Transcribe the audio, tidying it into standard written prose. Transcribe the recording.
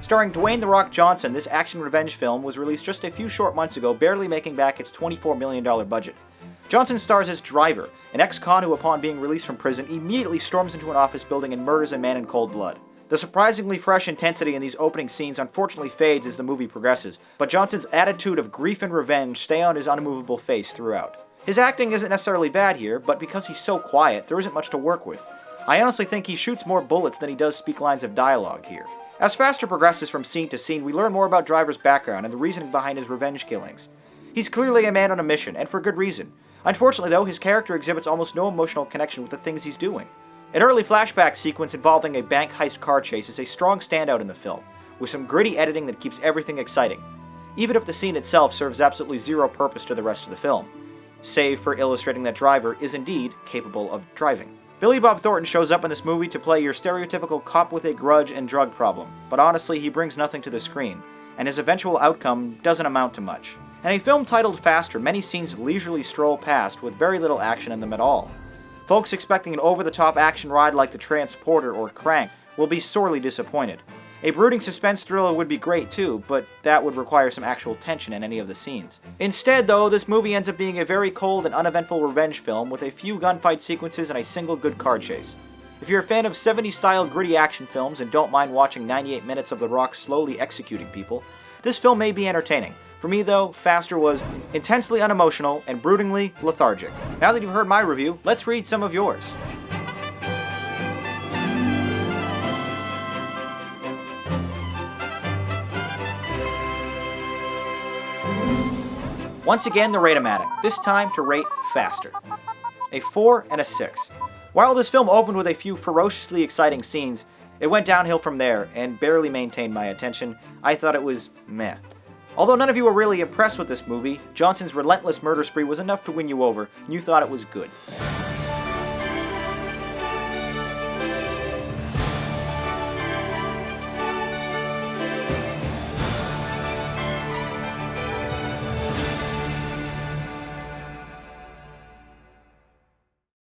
Starring Dwayne "The Rock" Johnson, this action revenge film was released just a few short months ago, barely making back its $24 million budget. Johnson stars as Driver, an ex-con who, upon being released from prison, immediately storms into an office building and murders a man in cold blood. The surprisingly fresh intensity in these opening scenes unfortunately fades as the movie progresses, but Johnson's attitude of grief and revenge stay on his unmovable face throughout. His acting isn't necessarily bad here, but because he's so quiet, there isn't much to work with. I honestly think he shoots more bullets than he does speak lines of dialogue here. As Faster progresses from scene to scene, we learn more about Driver's background and the reasoning behind his revenge killings. He's clearly a man on a mission, and for good reason. Unfortunately though, his character exhibits almost no emotional connection with the things he's doing. An early flashback sequence involving a bank heist car chase is a strong standout in the film, with some gritty editing that keeps everything exciting, even if the scene itself serves absolutely zero purpose to the rest of the film, save for illustrating that Driver is indeed capable of driving. Billy Bob Thornton shows up in this movie to play your stereotypical cop with a grudge and drug problem, but honestly he brings nothing to the screen, and his eventual outcome doesn't amount to much. In a film titled Faster, many scenes leisurely stroll past with very little action in them at all. Folks expecting an over-the-top action ride like The Transporter or Crank will be sorely disappointed. A brooding suspense thriller would be great too, but that would require some actual tension in any of the scenes. Instead though, this movie ends up being a very cold and uneventful revenge film with a few gunfight sequences and a single good car chase. If you're a fan of 70s-style gritty action films and don't mind watching 98 minutes of The Rock slowly executing people, this film may be entertaining. For me though, Faster was intensely unemotional and broodingly lethargic. Now that you've heard my review, let's read some of yours. Once again, the Rate-O-Matic, this time to rate Faster. A 4 and a 6. While this film opened with a few ferociously exciting scenes, it went downhill from there and barely maintained my attention. I thought it was meh. Although none of you were really impressed with this movie, Johnson's relentless murder spree was enough to win you over, and you thought it was good.